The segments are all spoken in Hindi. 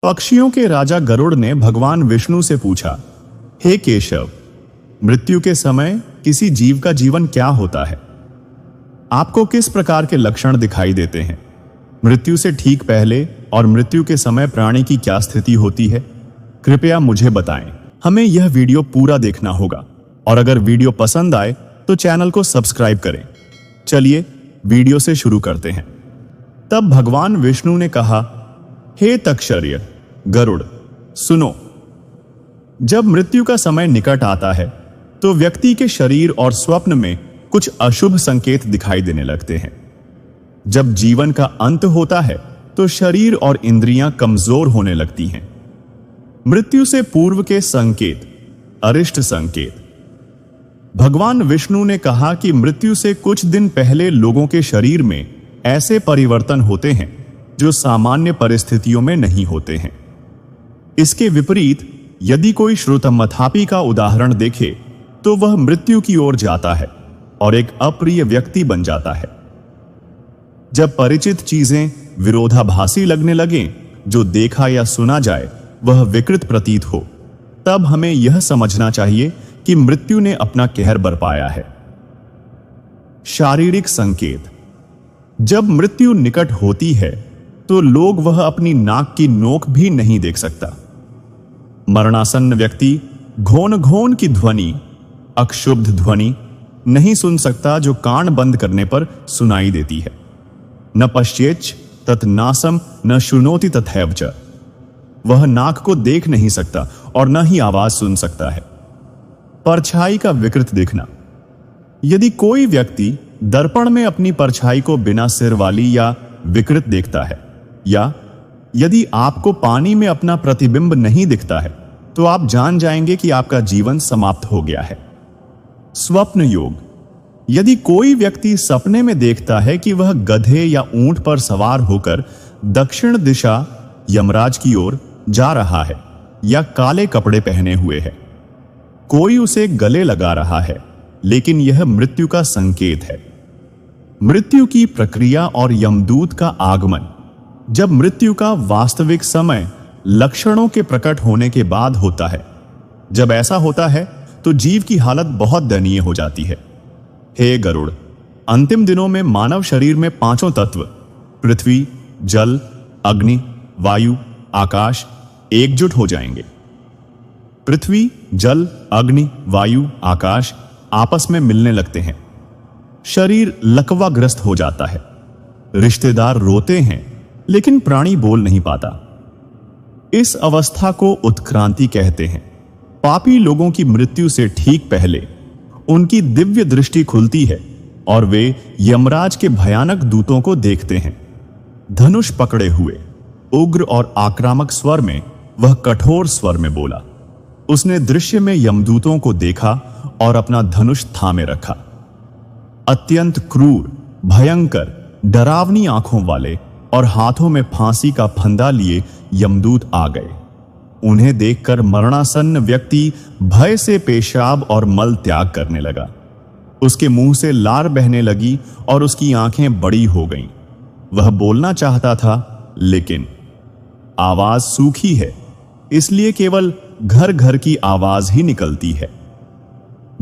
पक्षियों के राजा गरुड़ ने भगवान विष्णु से पूछा, हे केशव, मृत्यु के समय किसी जीव का जीवन क्या होता है? आपको किस प्रकार के लक्षण दिखाई देते हैं? मृत्यु से ठीक पहले और मृत्यु के समय प्राणी की क्या स्थिति होती है? कृपया मुझे बताएं। हमें यह वीडियो पूरा देखना होगा और अगर वीडियो पसंद आए तो चैनल को सब्सक्राइब करें। चलिए वीडियो से शुरू करते हैं। तब भगवान विष्णु ने कहा, हे तक्षर्य गरुड़, सुनो। जब मृत्यु का समय निकट आता है तो व्यक्ति के शरीर और स्वप्न में कुछ अशुभ संकेत दिखाई देने लगते हैं। जब जीवन का अंत होता है तो शरीर और इंद्रियां कमजोर होने लगती हैं। मृत्यु से पूर्व के संकेत, अरिष्ट संकेत। भगवान विष्णु ने कहा कि मृत्यु से कुछ दिन पहले लोगों के शरीर में ऐसे परिवर्तन होते हैं जो सामान्य परिस्थितियों में नहीं होते हैं। इसके विपरीत यदि कोई श्रुतमथापी का उदाहरण देखे तो वह मृत्यु की ओर जाता है और एक अप्रिय व्यक्ति बन जाता है। जब परिचित चीजें विरोधाभासी लगने लगें, जो देखा या सुना जाए वह विकृत प्रतीत हो, तब हमें यह समझना चाहिए कि मृत्यु ने अपना कहर बरपाया है। शारीरिक संकेत। जब मृत्यु निकट होती है तो लोग वह अपनी नाक की नोक भी नहीं देख सकता। मरणासन्न व्यक्ति घोन घोन की ध्वनि, अक्षुब्ध ध्वनि नहीं सुन सकता जो कान बंद करने पर सुनाई देती है। न पश्येच तत् नासम न शुनोति तथैव च। वह नाक को देख नहीं सकता और न ही आवाज सुन सकता है। परछाई का विकृत दिखना। यदि कोई व्यक्ति दर्पण में अपनी परछाई को बिना सिर वाली या विकृत देखता है, या यदि आपको पानी में अपना प्रतिबिंब नहीं दिखता है, तो आप जान जाएंगे कि आपका जीवन समाप्त हो गया है। स्वप्न योग। यदि कोई व्यक्ति सपने में देखता है कि वह गधे या ऊंट पर सवार होकर दक्षिण दिशा यमराज की ओर जा रहा है या काले कपड़े पहने हुए है, कोई उसे गले लगा रहा है, लेकिन यह मृत्यु का संकेत है। मृत्यु की प्रक्रिया और यमदूत का आगमन। जब मृत्यु का वास्तविक समय लक्षणों के प्रकट होने के बाद होता है, जब ऐसा होता है तो जीव की हालत बहुत दयनीय हो जाती है। हे गरुड़, अंतिम दिनों में मानव शरीर में पांचों तत्व पृथ्वी, जल, अग्नि, वायु, आकाश एकजुट हो जाएंगे। पृथ्वी, जल, अग्नि, वायु, आकाश आपस में मिलने लगते हैं। शरीर लकवाग्रस्त हो जाता है। रिश्तेदार रोते हैं लेकिन प्राणी बोल नहीं पाता। इस अवस्था को उत्क्रांति कहते हैं। पापी लोगों की मृत्यु से ठीक पहले उनकी दिव्य दृष्टि खुलती है और वे यमराज के भयानक दूतों को देखते हैं। धनुष पकड़े हुए, उग्र और आक्रामक स्वर में वह कठोर स्वर में बोला। उसने दृश्य में यमदूतों को देखा और अपना धनुष थामे रखा। अत्यंत क्रूर, भयंकर, डरावनी आंखों वाले और हाथों में फांसी का फंदा लिए यमदूत आ गए। उन्हें देखकर मरणासन्न व्यक्ति भय से पेशाब और मल त्याग करने लगा। उसके मुंह से लार बहने लगी और उसकी आंखें बड़ी हो गईं। वह बोलना चाहता था, लेकिन आवाज सूखी है, इसलिए केवल घर घर की आवाज ही निकलती है।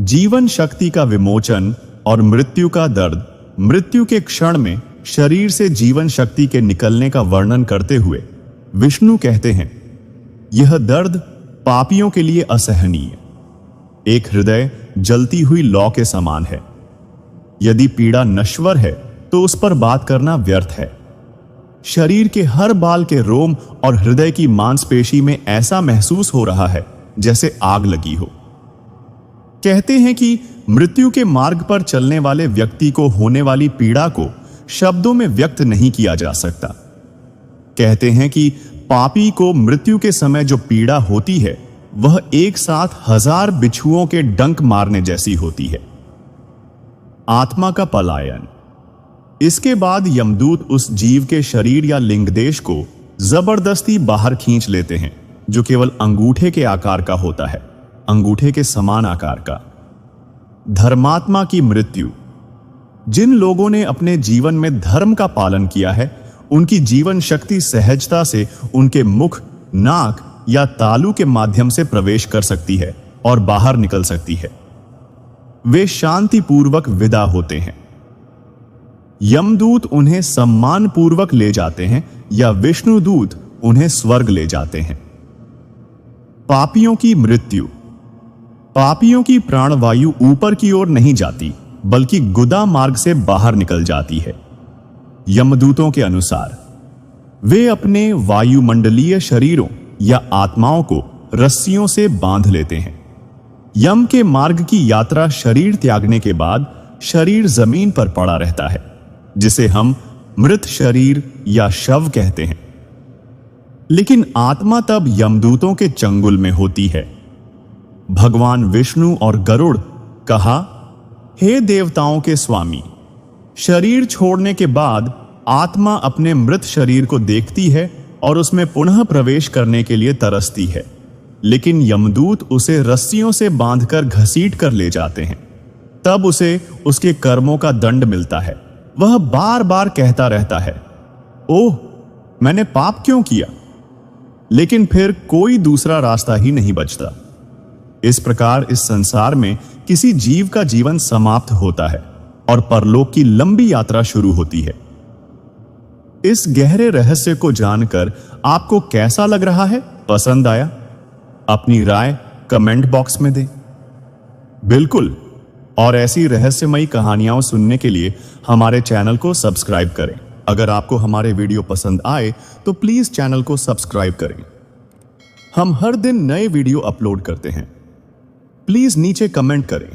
जीवन शक्ति का विमोचन और मृत्यु का दर्द। मृत्यु के क्षण में शरीर से जीवन शक्ति के निकलने का वर्णन करते हुए विष्णु कहते हैं, यह दर्द पापियों के लिए असहनीय। एक हृदय जलती हुई लौ के समान है। यदि पीड़ा नश्वर है तो उस पर बात करना व्यर्थ है। शरीर के हर बाल के रोम और हृदय की मांसपेशी में ऐसा महसूस हो रहा है जैसे आग लगी हो। कहते हैं कि मृत्यु के मार्ग पर चलने वाले व्यक्ति को होने वाली पीड़ा को शब्दों में व्यक्त नहीं किया जा सकता। कहते हैं कि पापी को मृत्यु के समय जो पीड़ा होती है वह एक साथ 1000 बिच्छुओं के डंक मारने जैसी होती है। आत्मा का पलायन। इसके बाद यमदूत उस जीव के शरीर या लिंगदेश को जबरदस्ती बाहर खींच लेते हैं, जो केवल अंगूठे के आकार का होता है, अंगूठे के समान आकार का। धर्मात्मा की मृत्यु। जिन लोगों ने अपने जीवन में धर्म का पालन किया है, उनकी जीवन शक्ति सहजता से उनके मुख, नाक या तालू के माध्यम से प्रवेश कर सकती है और बाहर निकल सकती है। वे शांतिपूर्वक विदा होते हैं। यमदूत उन्हें सम्मानपूर्वक ले जाते हैं या विष्णुदूत उन्हें स्वर्ग ले जाते हैं। पापियों की मृत्यु। पापियों की प्राणवायु ऊपर की ओर नहीं जाती, बल्कि गुदा मार्ग से बाहर निकल जाती है। यमदूतों के अनुसार वे अपने वायुमंडलीय शरीरों या आत्माओं को रस्सियों से बांध लेते हैं। यम के मार्ग की यात्रा शरीर त्यागने के बाद शरीर जमीन पर पड़ा रहता है, जिसे हम मृत शरीर या शव कहते हैं। लेकिन आत्मा तब यमदूतों के चंगुल में होती है। भगवान विष्णु और गरुड़ कहा, हे देवताओं के स्वामी, शरीर छोड़ने के बाद आत्मा अपने मृत शरीर को देखती है और उसमें पुनः प्रवेश करने के लिए तरसती है, लेकिन यमदूत उसे रस्सियों से बांधकर घसीट कर ले जाते हैं। तब उसे उसके कर्मों का दंड मिलता है। वह बार बार कहता रहता है, ओह, मैंने पाप क्यों किया? लेकिन फिर कोई दूसरा रास्ता ही नहीं बचता। इस प्रकार इस संसार में किसी जीव का जीवन समाप्त होता है और परलोक की लंबी यात्रा शुरू होती है। इस गहरे रहस्य को जानकर आपको कैसा लग रहा है? पसंद आया? अपनी राय कमेंट बॉक्स में दें। बिल्कुल, और ऐसी रहस्यमयी कहानियां सुनने के लिए हमारे चैनल को सब्सक्राइब करें। अगर आपको हमारे वीडियो पसंद आए तो प्लीज चैनल को सब्सक्राइब करें। हम हर दिन नए वीडियो अपलोड करते हैं। प्लीज नीचे कमेंट करें